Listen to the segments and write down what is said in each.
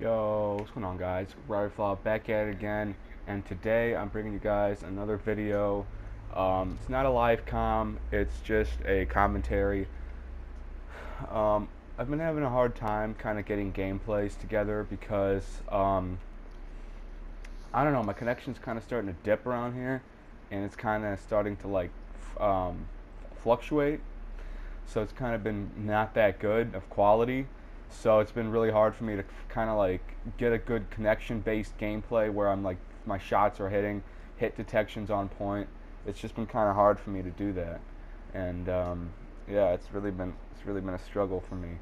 Yo, what's going on, guys? Ryderflaw back at it again, and today I'm bringing you guys another video. It's not a live it's just a commentary. Um, I've been having a hard time kind of getting gameplays together because, I don't know, my connection's kind of starting to dip around here, and it's kind of starting to fluctuate. So it's kind of been not that good of quality. So it's been really hard for me to kind of like get a good connection-based gameplay where I'm like my shots are hitting, hit detections on point. It's just been kind of hard for me to do that, and yeah, it's really been a struggle for me.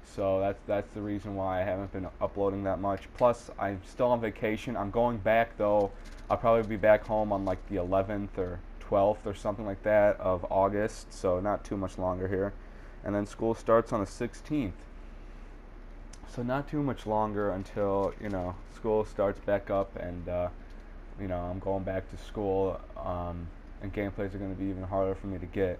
So that's the reason why I haven't been uploading that much. Plus, I'm still on vacation. I'm going back though. I'll probably be back home on like the 11th or 12th or something like that of August. So not too much longer here, and then school starts on the 16th. So not too much longer until school starts back up, and I'm going back to school, and gameplays are going to be even harder for me to get.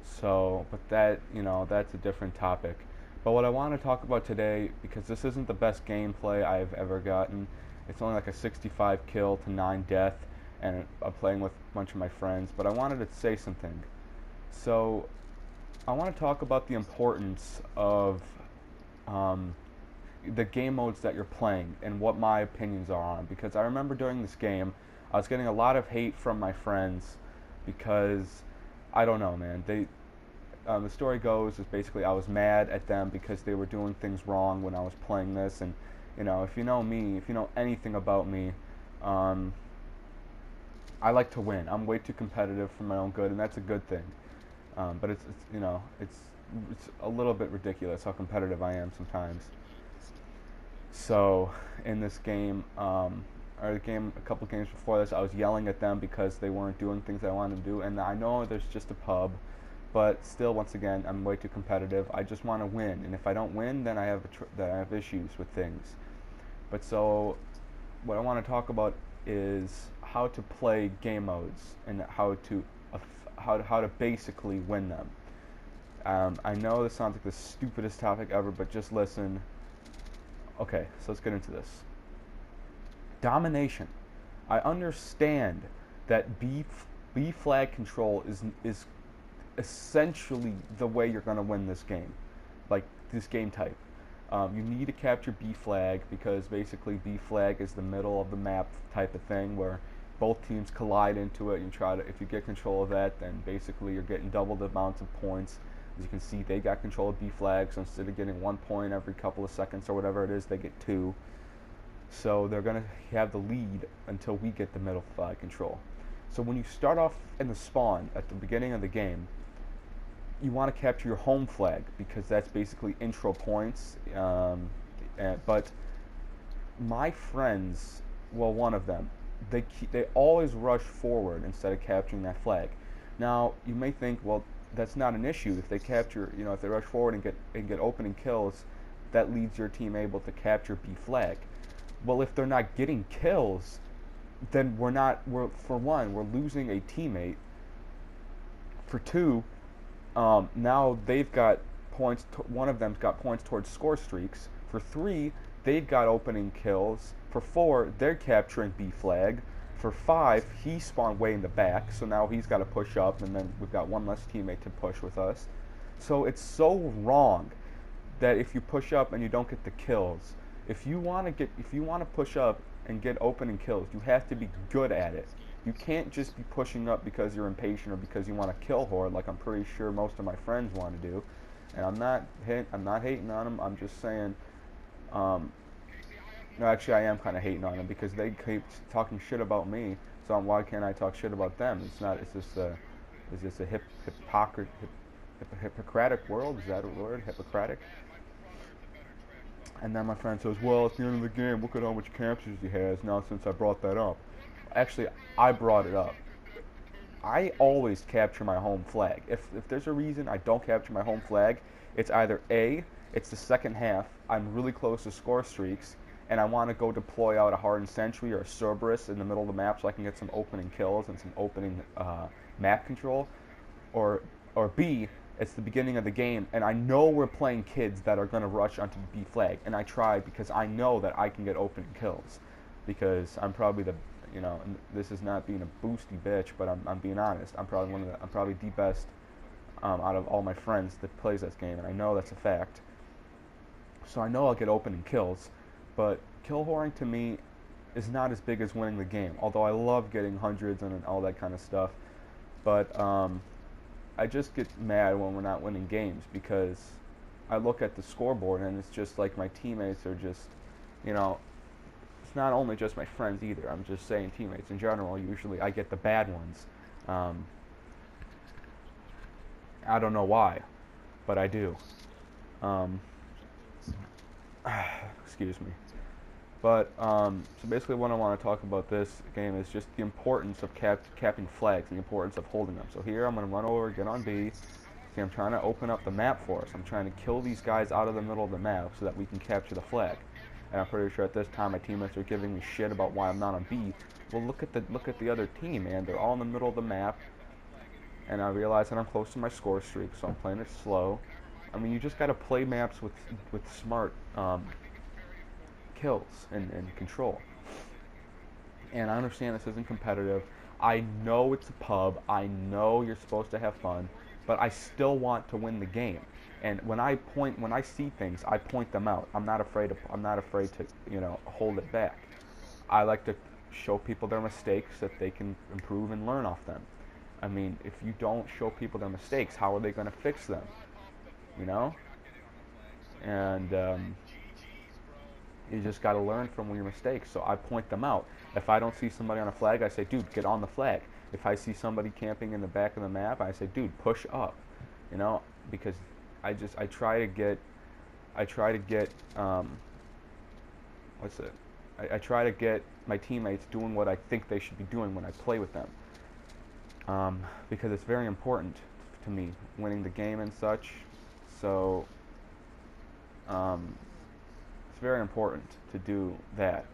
So, but that's a different topic. But what I want to talk about today, because this isn't the best gameplay I've ever gotten, it's only like a 65 kill to 9 death, and I'm playing with a bunch of my friends. But I wanted to say something. So, I want to talk about the importance of um, the game modes that you're playing and what my opinions are on, because I remember during this game I was getting a lot of hate from my friends because I don't know, man. The story goes is basically I was mad at them because they were doing things wrong when I was playing this, and if you know me, if you know anything about me, um, I like to win. I'm way too competitive for my own good, and that's a good thing. But it's a little bit ridiculous how competitive I am sometimes. So in this game, or the game, a couple games before this, I was yelling at them because they weren't doing things I wanted to do. And I know there's just a pub, but still, once again, I'm way too competitive. I just want to win, and if I don't win, then I have issues with things. But so, what I want to talk about is how to play game modes and how to basically win them. I know this sounds like the stupidest topic ever, but just listen. Okay, so let's get into this. Domination. I understand that B flag control is essentially the way you're going to win this game, like this game type. You need to capture B flag because basically B flag is the middle of the map type of thing where both teams collide into it. If you get control of that, then basically you're getting double the amount of points. As you can see, they got control of B flag, so instead of getting 1 point every couple of seconds or whatever it is, they get 2. So they're going to have the lead until we get the middle flag control. So when you start off in the spawn at the beginning of the game, you want to capture your home flag because that's basically intro points. But my friends, well, one of them, they always rush forward instead of capturing that flag. Now you may think, well, that's not an issue if they capture, if they rush forward and get opening kills, that leads your team able to capture B flag. Well, if they're not getting kills, then for one, we're losing a teammate. For two, now they've got points. One of them's got points towards score streaks. For three, they've got opening kills. For four, they're capturing B flag. For 5, he spawned way in the back, so now he's got to push up, and then we've got one less teammate to push with us. So it's so wrong that if you push up and you don't get the kills, if you want to push up and get opening kills, you have to be good at it. You can't just be pushing up because you're impatient or because you want to kill horde, like I'm pretty sure most of my friends want to do. And I'm not hating on them. I'm just saying. No, actually, I am kind of hating on them because they keep talking shit about me. So why can't I talk shit about them? It's not. It's just a. Is this a Hippocratic world? Is that a word? Hippocratic. And then my friend says, "Well, at the end of the game, look at how much captures he has now since I brought that up." Actually, I brought it up. I always capture my home flag. If there's a reason I don't capture my home flag, it's either A, it's the second half, I'm really close to score streaks, and I want to go deploy out a Hardened Sentry or a Cerberus in the middle of the map so I can get some opening kills and some opening map control, or B, It's the beginning of the game, and I know we're playing kids that are going to rush onto the B flag, and I try because I know that I can get open kills, because I'm probably the, and this is not being a boosty bitch, but I'm being honest. I'm probably the best out of all my friends that plays this game, and I know that's a fact. So I know I'll get open in kills, but kill whoring to me is not as big as winning the game. Although I love getting hundreds and all that kind of stuff, but I just get mad when we're not winning games, because I look at the scoreboard and it's just like my teammates are just, it's not only just my friends either. I'm just saying teammates in general. Usually I get the bad ones. I don't know why, but I do. Excuse me. But, so basically what I want to talk about this game is just the importance of capping flags and the importance of holding them. So here I'm going to run over, get on B. See, I'm trying to open up the map for us. I'm trying to kill these guys out of the middle of the map so that we can capture the flag. And I'm pretty sure at this time my teammates are giving me shit about why I'm not on B. Well, look at the other team, man. They're all in the middle of the map. And I realize that I'm close to my score streak, so I'm playing it slow. I mean, you just got to play maps with smart kills and control. And I understand this isn't competitive. I know it's a pub. I know you're supposed to have fun, but I still want to win the game. And when I see things, I point them out. I'm not afraid to hold it back. I like to show people their mistakes so that they can improve and learn off them. I mean, if you don't show people their mistakes, how are they going to fix them? And you just got to learn from your mistakes. So I point them out. If I don't see somebody on a flag, I say, dude, get on the flag. If I see somebody camping in the back of the map, I say, dude, push up. Because I try to get I try to get my teammates doing what I think they should be doing when I play with them. Because it's very important to me, winning the game and such. So it's very important to do that.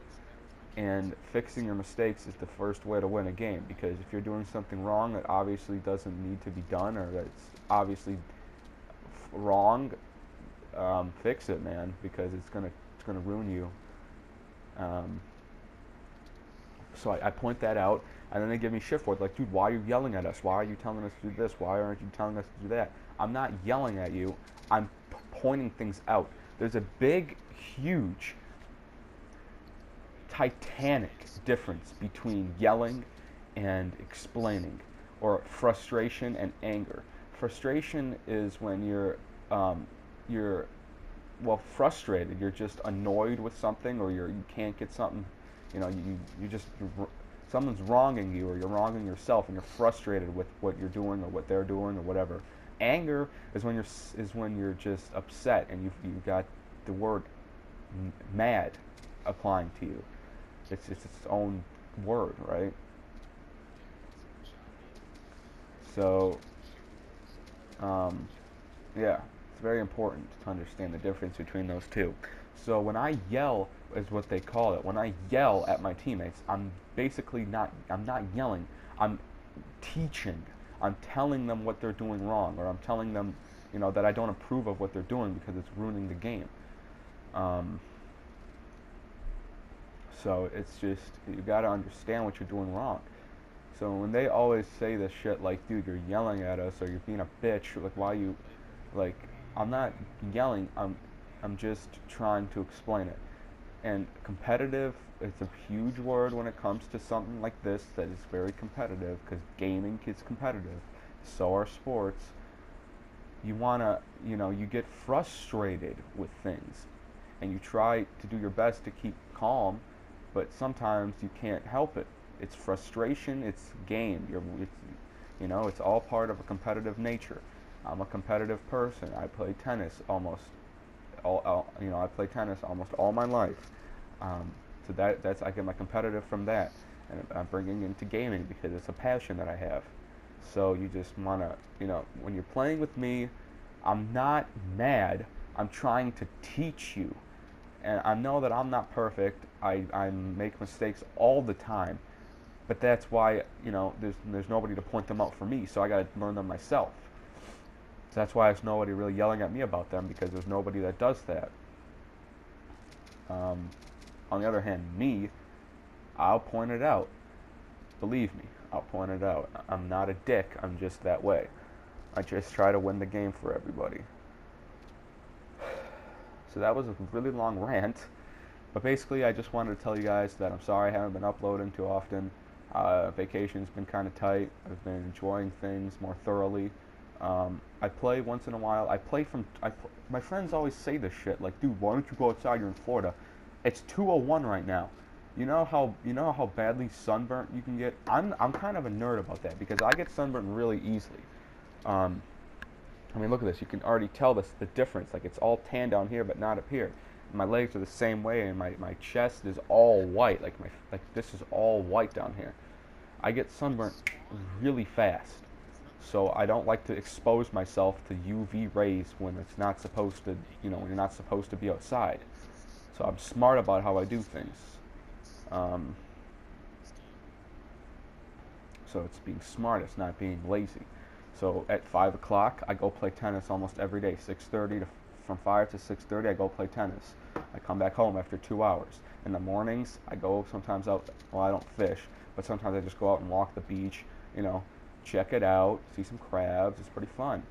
And fixing your mistakes is the first way to win a game, because if you're doing something wrong that obviously doesn't need to be done, or that's obviously wrong, fix it, man, because it's gonna ruin you. So I point that out, and then they give me shit for it. Like, dude, why are you yelling at us? Why are you telling us to do this? Why aren't you telling us to do that? I'm not yelling at you. I'm pointing things out. There's a big, huge, titanic difference between yelling and explaining, or frustration and anger. Frustration is when you're frustrated. You're just annoyed with something, or you can't get something. Someone's wronging you, or you're wronging yourself, and you're frustrated with what you're doing or what they're doing or whatever. Anger is when you're just upset, and you've got the word mad applying to you. It's its own word, right? So, yeah, it's very important to understand the difference between those two. So when I yell, is what they call it. When I yell at my teammates, I'm not yelling. I'm teaching. I'm telling them what they're doing wrong, or I'm telling them, that I don't approve of what they're doing because it's ruining the game. So it's just, you gotta understand what you're doing wrong. So when they always say this shit like, dude, you're yelling at us, or you're being a bitch, like, why you, like, I'm not yelling, I'm just trying to explain it. And competitive, it's a huge word when it comes to something like this that is very competitive, because gaming is competitive, so are sports. You wanna, you get frustrated with things, and you try to do your best to keep calm, but sometimes you can't help it. It's frustration, it's game. It's all part of a competitive nature. I'm a competitive person. I play tennis I play tennis almost all my life. So that's I get my competitive from that, and I'm bringing into gaming because it's a passion that I have. So you just wanna, when you're playing with me, I'm not mad. I'm trying to teach you, and I know that I'm not perfect. I make mistakes all the time, but that's why there's nobody to point them out for me. So I gotta learn them myself. So that's why there's nobody really yelling at me about them, because there's nobody that does that. On the other hand, me, I'll point it out. Believe me, I'll point it out. I'm not a dick. I'm just that way. I just try to win the game for everybody. So that was a really long rant. But basically, I just wanted to tell you guys that I'm sorry I haven't been uploading too often. Vacation's been kind of tight. I've been enjoying things more thoroughly. I play once in a while. My friends always say this shit, like, dude, why don't you go outside? You're in Florida. It's 2:01 right now. You know how badly sunburnt you can get. I'm kind of a nerd about that, because I get sunburnt really easily. I mean, look at this. You can already tell the difference. Like, it's all tan down here, but not up here. My legs are the same way, and my chest is all white. Like this is all white down here. I get sunburnt really fast, so I don't like to expose myself to UV rays when it's not supposed to. When you're not supposed to be outside. So I'm smart about how I do things. So it's being smart. It's not being lazy. So at 5 o'clock, I go play tennis almost every day. 6:30 from 5 to 6:30, I go play tennis. I come back home after 2 hours. In the mornings, I go sometimes out. Well, I don't fish, but sometimes I just go out and walk the beach. Check it out, see some crabs. It's pretty fun.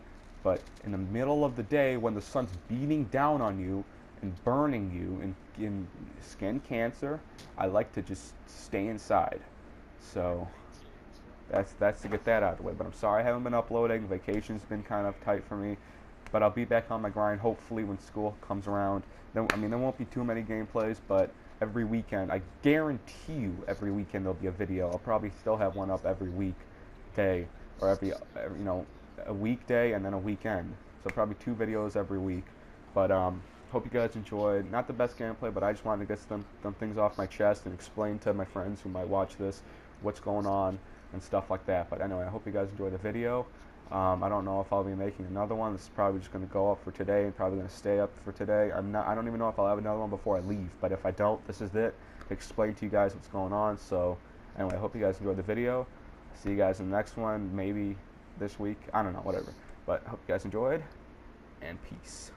But in the middle of the day, when the sun's beating down on you and burning you and in skin cancer, I like to just stay inside. So that's to get that out of the way. But I'm sorry I haven't been uploading. Vacation's been kind of tight for me. But I'll be back on my grind hopefully when school comes around. There won't be too many gameplays, but every weekend, I guarantee you, every weekend there'll be a video. I'll probably still have one up every weekday, or every a weekday and then a weekend. So probably 2 videos every week. But hope you guys enjoyed. Not the best gameplay, but I just wanted to get some things off my chest and explain to my friends who might watch this what's going on and stuff like that. But anyway, I hope you guys enjoyed the video. I don't know if I'll be making another one. This is probably just going to go up for today and probably going to stay up for today. I don't even know if I'll have another one before I leave. But if I don't, this is it. Explain to you guys what's going on. So anyway, I hope you guys enjoyed the video. See you guys in the next one, maybe this week. I don't know, whatever. But I hope you guys enjoyed, and peace.